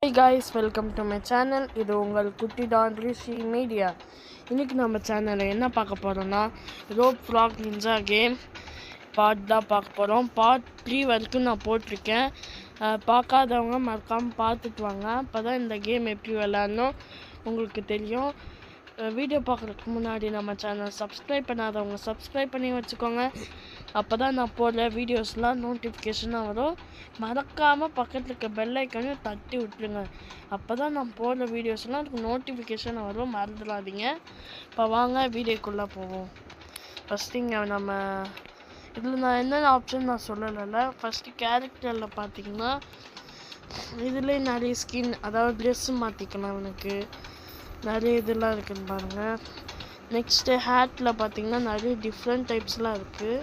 Hey guys, welcome to my channel. இது உங்கள் குட்டி டான் ரிஷி மீடியா. இன்னைக்கு நம்ம சேனலில் என்ன பார்க்க போகிறோம்னா rope frock ninja game part தான் பார்க்க போகிறோம். பார்ட் 3 வரைக்கும் நான் போட்டிருக்கேன். பார்க்காதவங்க மறக்காமல் பார்த்துட்டு வாங்க. அப்போ தான் இந்த கேம் எப்படி விளாட்ணும் உங்களுக்கு தெரியும். வீடியோ பார்க்குறதுக்கு முன்னாடி நம்ம சேனல் சப்ஸ்கிரைப் பண்ணாதவங்க சப்ஸ்கிரைப் பண்ணி வச்சுக்கோங்க. அப்போ தான் நான் போடுற வீடியோஸ்லாம் நோட்டிஃபிகேஷனாக வரும். மறக்காமல் பக்கத்தில் இருக்க பெல் ஐக்கானையும் தட்டி விட்டுருங்க. அப்போ தான் நான் போடுற வீடியோஸ்லாம் எனக்கு நோட்டிஃபிகேஷனாக வரும், மறந்துடாதீங்க. இப்போ வாங்க வீடியோக்குள்ளே போவோம். ஃபஸ்ட்டு இங்கே நம்ம இதில் நான் என்னென்ன ஆப்ஷன் நான் சொல்லலை. ஃபஸ்ட்டு கேரக்டரில் பார்த்தீங்கன்னா இதில் நிறைய ஸ்கின், அதாவது ட்ரெஸ்ஸு மாற்றிக்கலாம். எனக்கு நிறைய இதெல்லாம் இருக்குதுன்னு பாருங்கள். நெக்ஸ்ட்டு ஹேட்டில் பார்த்தீங்கன்னா நிறைய டிஃப்ரெண்ட் டைப்ஸ்லாம் இருக்குது.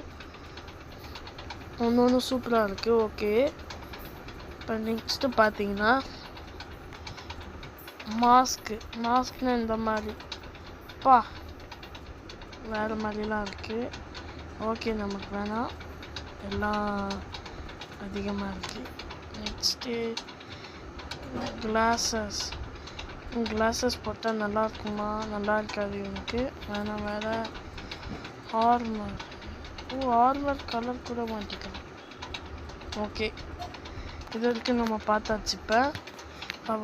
ஒன்று சூப்பராக இருக்குது. ஓகே, இப்போ நெக்ஸ்ட்டு பார்த்தீங்கன்னா மாஸ்க்னு இந்த மாதிரி வேறு மாதிரிலாம் இருக்குது. ஓகே, நமக்கு வேணாம், எல்லாம் அதிகமாக இருக்குது. நெக்ஸ்ட்டு கிளாஸஸ் போட்டால் நல்லா இருக்குமா? நல்லா இருக்காது, எனக்கு வேணாம். வேறு ஆர்மர் கலர் கூட மாட்டிக்கலாம். ஓகே, இது வரைக்கும் நம்ம பார்த்தாச்சு. இப்போ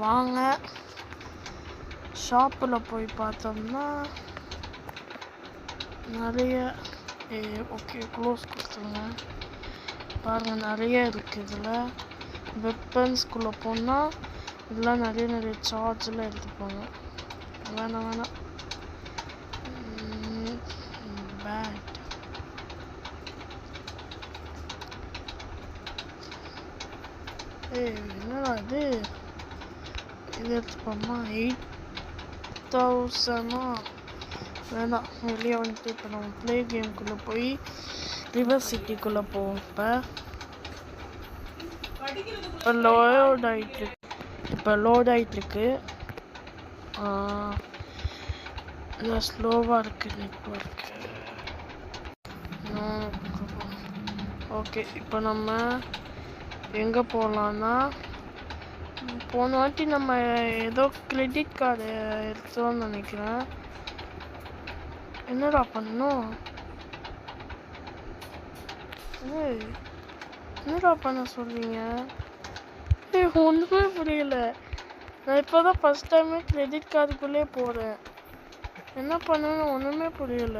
வாங்க ஷாப்பில் போய் பார்த்தோம்னா நிறைய ஓகே க்ளோஸ் கொடுத்துருங்க. பாருங்கள், நிறைய இருக்குது. இதில் வெப்பன்ஸ்குள்ளே போனால் இதெல்லாம் நிறைய சார்ஜெலாம் எடுத்துப்பாங்க. வேணாம் பேட். என்னடா இது எடுத்துப்போமா? 8000 வேணாம், வெளியே வந்துட்டு இப்போ நம்ம ப்ளே கேமுக்குள்ளே போய் ரிவர் சிட்டிக்குள்ளே போவோம். இப்போ லோட் ஆகிட்டுருக்கு. ஸ்லோவாக இருக்குது நெட்வொர்க்கு. ஓகே, இப்போ நம்ம எங்கே போகலான்னா, போன வாட்டி நம்ம ஏதோ கிரெடிட் கார்டு எடுத்தோன்னு நினைக்கிறேன். என்னடா பண்ணோம்? என்னடா பண்ண சொல்றீங்க? ஒன்றுமே புரியல. நான் இப்போ தான் ஃபஸ்ட் டைமே கிரெடிட் கார்டுக்குள்ளே போகிறேன். என்ன பண்ணணும்னு ஒன்றுமே புரியல.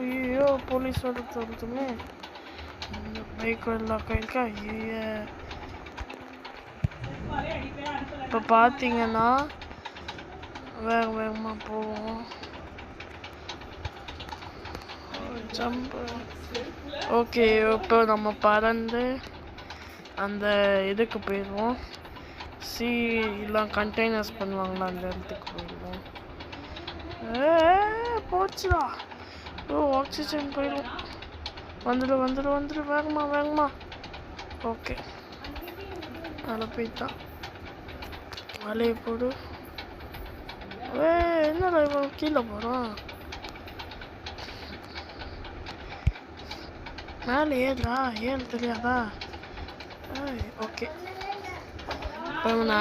ஐயோ, போலீஸ் வர சொல்லுமே. பைக் எல்லாம் கைக்கா. இப்போ பார்த்தீங்கன்னா வேகமாக போவோம். ஜம்ப். ஓகே, இப்போ நம்ம பறந்து அந்த இதுக்கு போயிடுவோம். எல்லாம் கண்டெய்னர்ஸ் பண்ணுவாங்களா, அந்த இடத்துக்கு போயிடுவோம். போச்சுடா. ஆக்சிஜன் போயிடும். வந்துடும் வேகமா. ஓகே, அதில் போயிட்டான். வலையை போடு. என்னடா இவன் கீழே போகிறான்? மேலே ஏறு தெரியாதா? ஓகே, இப்போ இவனை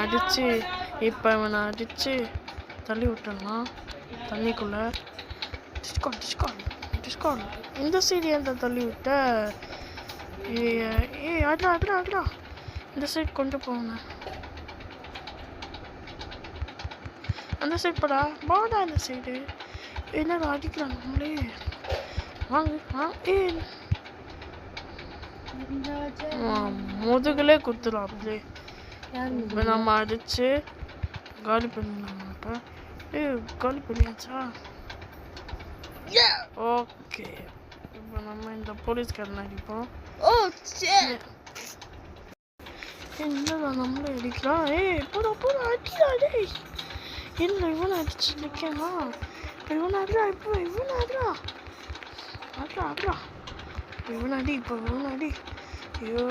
அடித்து தள்ளி விட்டுடலாம் தண்ணிக்குள்ளே. டிஸ்கான் இந்த சைடு ஏன் தள்ளி விட்ட? அட்ரா இந்த சைடு கொண்டு போங்க. அந்த சைடு போடா இந்த சைடு. என்னடா அடிக்கிறாங்க நம்மளே? வாங்க. முதுகுலே குத்துரும் அப்படியே. இப்போ நம்ம அடிச்சு காலி பண்ணிடலாம். இப்போ காலி பண்ணியாச்சா? ஓகே, இப்போ நம்ம இந்த போலீஸ்காரன் அடிப்போம். என்னடா நம்மளே அடிக்கலாம்? போடா அடிக்கிறா. இல்லை, இவனை அடிச்சு நிற்கனா? இவன் அடி. ஐயோ,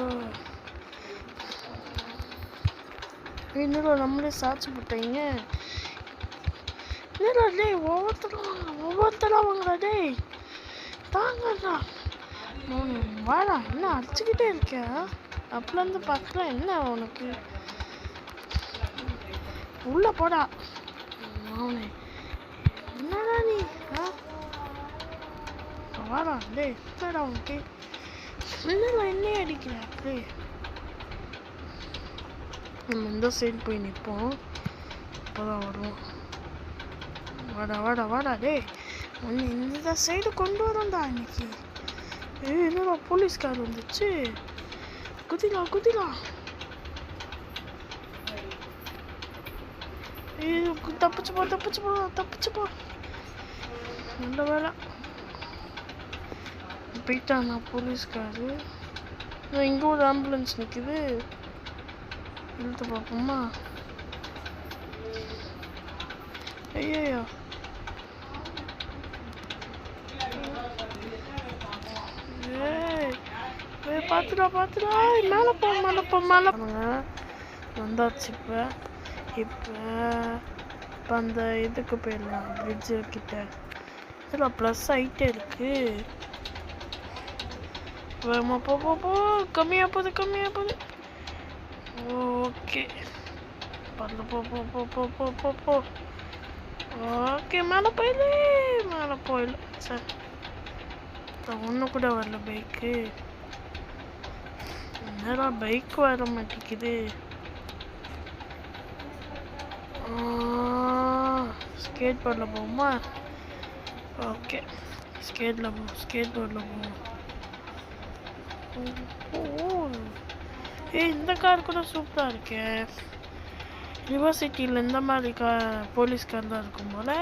என்னடா நம்மளே சாட்சி போட்டீங்க. என்னடா ஒவ்வொருத்தரா வாங்கடா. தாங்கடா. வாடா, என்ன அடிச்சுக்கிட்டே இருக்க? அப்பலேருந்து பார்க்குறேன் என்ன உனக்கு உள்ள போடா அவனே என்னடா நீ வாடா டேய் என்னடா உனக்கு என்னடா என்னையே அடிக்கிற அப்படி நம்ம இந்த சைடு போய் நிற்போம் அப்போதான் வருவோம் வாடா வாடா வாடா டேய் ஒன்று இந்த சைடு கொண்டு வரோம்டா இன்னைக்கு என்னடா போலீஸ்கார் வந்துச்சு குதிலாம் குதிலாம் தப்பிச்சு போ தப்பிச்சு போ தப்பிச்சு போ நல்ல வேலை போயிட்டானா போலீஸ்காரு இங்கே ஒரு ஆம்புலன்ஸ் நிற்குது இழுத்து பார்ப்போமா ஐயோ பார்த்துடா பார்த்துடா மேலே போ மேலே போ மேலே வந்தாச்சு இப்போ அந்த இதுக்கு போயிடலாம் பிரிட்ஜு கிட்ட இதில் ப்ளஸ் ஆகிட்டே இருக்கு வேமா போ போ போ கம்மியாக போகுது ஓகே பரல போ போ போ போ போ போ போ ஓகே மேலே போயிடல சார் ஒன்று கூட வரல பைக்கு என்னடா பைக் வர மாட்டேங்குது ஸ்கேட் போர்டில் போகுமா ஓகே ஸ்கேட் போர்டில் போவோம் இந்த கார் கூட சூப்பராக இருக்கே யூனிவர்சிட்டியில் இந்த மாதிரி போலீஸ் கார் தான் இருக்கும் போல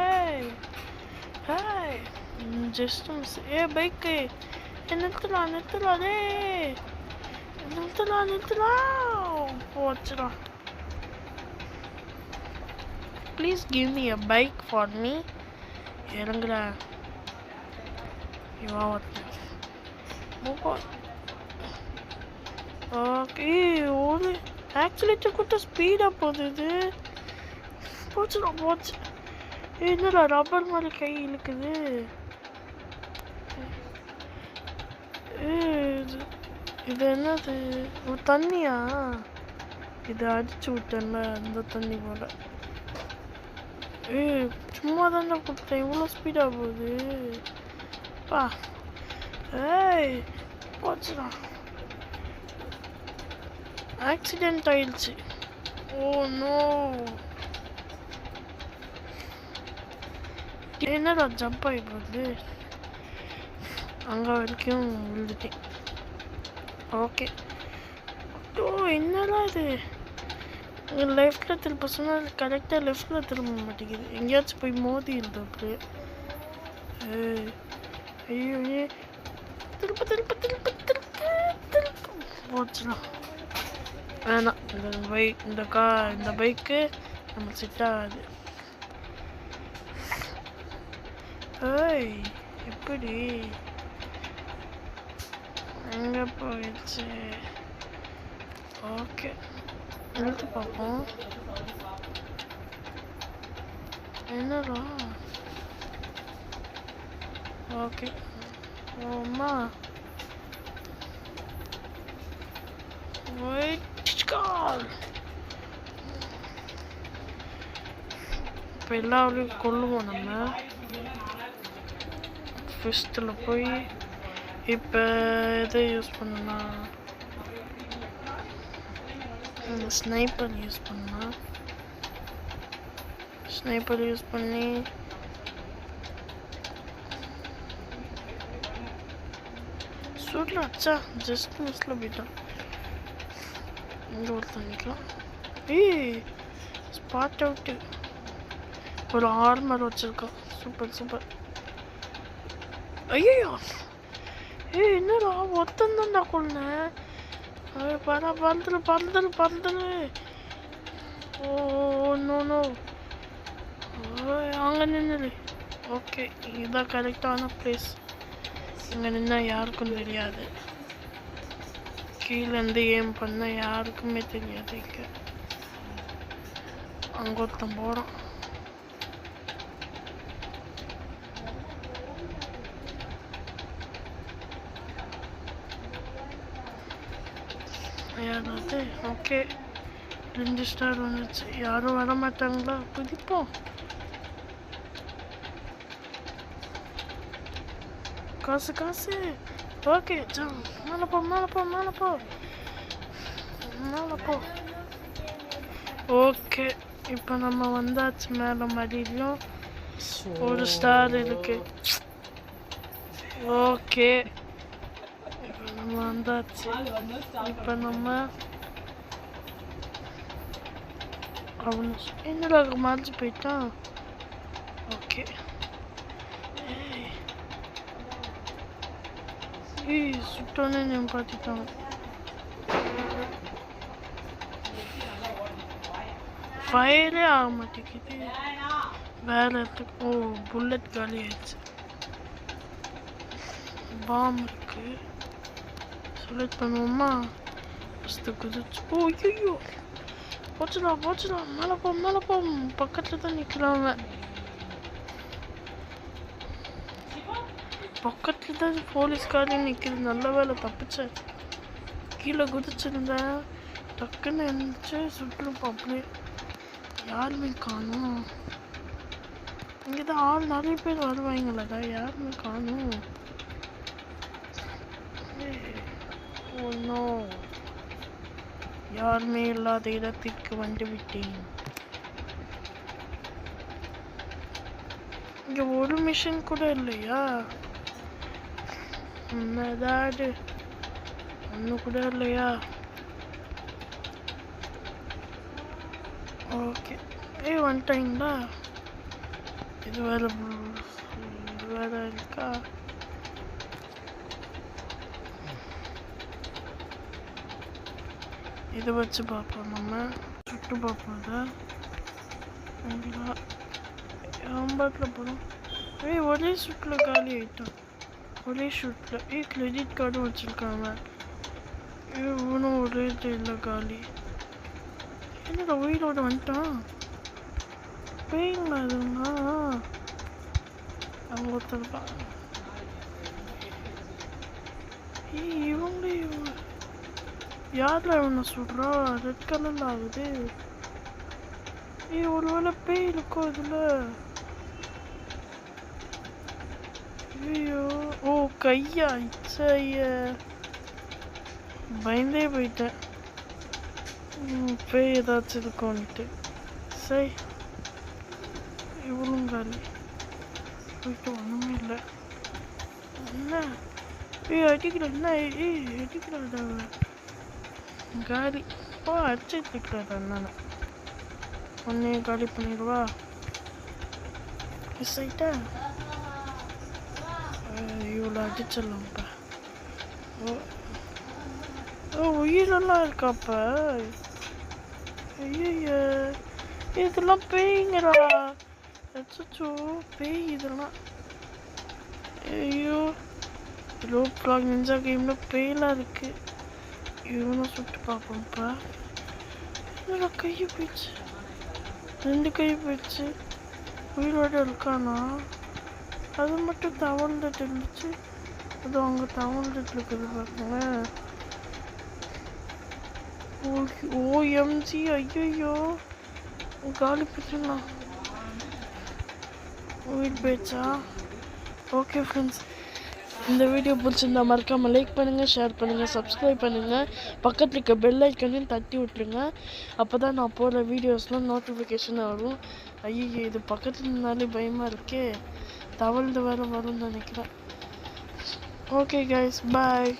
ஜஸ்ட் மிஸ் பைக்கு நிறுத்தலாம் போச்சுடா Please give me a bike for me. இறங்குற ஓகே ஒரு ஆக்சிலேட்டர் கூட ஸ்பீடாக போகுது போச்சு என்னடா ரப்பர் மாதிரி கை இழுக்குது இது என்னது ஒரு தண்ணியா இது அடிச்சு விட்டேன்ல அந்த தண்ணி போல சும்மா தானே கொடுத்தேன் இவ்வளோ ஸ்பீடாக போகுது பா போச்சுடா ஆக்சிடென்ட் ஆயிடுச்சு ஓ நோ என்னடா ஜம்ப் ஆகி போகுது அங்கே வரைக்கும் விழுந்துட்டேன் ஓகே என்னடா இது லெஃப்டில் திரும்ப சொன்னால் கரெக்டாக லெஃப்டில் திரும்ப மாட்டேங்குது எங்கேயாச்சும் போய் மோதி இருந்தோம் அப்படியே ஐயோ திரும்ப போச்சுலாம் வேணாம் இந்த பைக்கு நம்ம செட் ஆகாது எப்படி எங்கே போயிடுச்சு ஓகே எடுத்து பார்ப்போம் என்னடா ஓகே அம்மா இப்போ எல்லாரையும் கொள்ளுவோம் நம்ம ஃபிஸ்டில் போய் இப்போ எதை யூஸ் பண்ணா ஸ்னைப்பர் யூஸ் பண்ணி சூட்டில் அச்சா ஜஸ்ட் மிஸ்ல போயிட்டான் இங்கே ஒரு தண்ணிக்கலாம் ஸ்பாட் அவுட்டு ஒரு ஆர்மர் வச்சுருக்கான் சூப்பர் ஐயோ என்னடா ஒருத்தந்தான்டா கொள்ளேன் பறந்துரு ஓ நோ அங்கே நின்று ஓகே இதுதான் கரெக்டான பிளேஸ் இங்கே நின்னா யாருக்கும் தெரியாது கீழேருந்து ஏம் பண்ண யாருக்குமே தெரியாது இங்கே அங்கே ஒருத்தன் போகிறான் யாராவது ஓகே 2 ஸ்டார் வந்துச்சு. யாரும் வர மாட்டாங்களா? குதிப்போம். காசு காசு. ஓகே மேலே போ மேலே போ மேலே போ மேலே போ. ஓகே இப்போ நம்ம வந்தாச்சு மேலே. மறுபடியும் 1 ஸ்டார் இருக்கு. ஓகே இப்போ நம்ம வந்தாச்சு. இப்போ நம்ம அவன் என்னடா மாறிச்சு போயிட்டான். ஓகே சுட்டோன்னே நிப்பாட்டிட்டான். ஃபயரே ஆக மாட்டேங்குது. வேற இடத்துக்கு. ஓ புல்லட் காலி ஆயிடுச்சு. பாம் இருக்கு. செலக்ட் பண்ணுவோமா? ஃபஸ்ட்டு குதிச்சு. ஓ ஐயோ போச்சுடா மேலே போ. பக்கத்தில் தான் நிற்கிறாங்க. பக்கத்தில் தான் போலீஸ்காரையும் நிற்கிது. நல்ல வேலை தப்பிச்சேன். கீழே குதிச்சிருந்தேன். டக்குன்னு எழுந்துச்சு சுட்டுருப்போம். அப்படியே யாருமே காணும். இங்கே தான் ஆள் நிறைய பேர் வருவாங்களா? யாருமே காணும். ஒன்றும் யாருமே இல்லாத இடத்திற்கு வந்து விட்டேன். இங்கே ஒரு மிஷின் கூட இல்லையா? ஏதாவது ஒன்று கூட இல்லையா? ஓகே வந்துட்டாங்களா? இது வேற இருக்கா? இதை வச்சு பார்ப்போம். நம்ம சுட்டு பார்ப்போம். ஐம்பத்தில் போகிறோம். ஒரே ஷூட்டில் காலி ஆகிட்டான். ஒரே ஷூட்டில் கிரெடிட் கார்டும் வச்சுருக்காங்க. இவனும் ஒரே இல்லை காலி. என்னடா உயிரோட வந்துட்டான். பேய்ங்களா இதுங்களா? அவங்க ஒருத்தருப்பான். இவங்களே யாரில் இவனை சுடுறா? ரெட் கலரில் ஆகுது. ஒருவேளை பேய் இருக்கும் இதில். ஐயோ ஓ கையா இச்சைய பயந்தே போயிட்டேன். பேய் ஏதாச்சும் இருக்கும்ட்டு. சரி இவ்வளோ காலி போயிட்டு ஒன்றுமே இல்லை. என்ன அடிக்கிறேன்? என்ன அடிக்கிறாடா காலி. அடிச்சுட்டு இருக்கிறாடா. என்னன்னு ஒன்னே காலி பண்ணிடுவா. மிஸ் ஆயிட்டா. இவ்வளோ அடிச்சிடலாம்ப்பா. உயிரெல்லாம் இருக்காப்ப. ஐயோ இதெல்லாம் பேய்ங்கடா. அச்சோ பேய் இதெல்லாம். ஐயோ ரோப் ஃப்ராக் நிஞ்சா கேமில் பேயெல்லாம் இருக்கு. இவனும் சுட்டு பார்ப்போம்ப்பா. என்னடா கை போயிடுச்சு. 2 கை போயிடுச்சு. உயிரோட இருக்கானா? அது மட்டும் தவழ்ந்துட்டு இருந்துச்சு. அது அவங்க தவழ்ந்துட்டு இருக்குது பாருங்க. ஓஎம்ஜி ஐயோ காலி போச்சுண்ணா. உயிர் போயிடுச்சா? ஓகே ஃப்ரெண்ட்ஸ், இந்த வீடியோ பிடிச்சிருந்தா மறக்காமல் லைக் பண்ணுங்கள், ஷேர் பண்ணுங்கள், சப்ஸ்கிரைப் பண்ணுங்கள். பக்கத்தில் இருக்க பெல் ஐக்கனையும் தட்டி விட்டுருங்க. அப்போ தான் நான் போகிற வீடியோஸ்லாம் நோட்டிஃபிகேஷன் வரும். ஐயோ இது பக்கத்தில் இருந்தாலே பயமாக இருக்கே. தவழ்ந்து வேறு வரும்னு நினைக்கிறேன். Okay guys bye.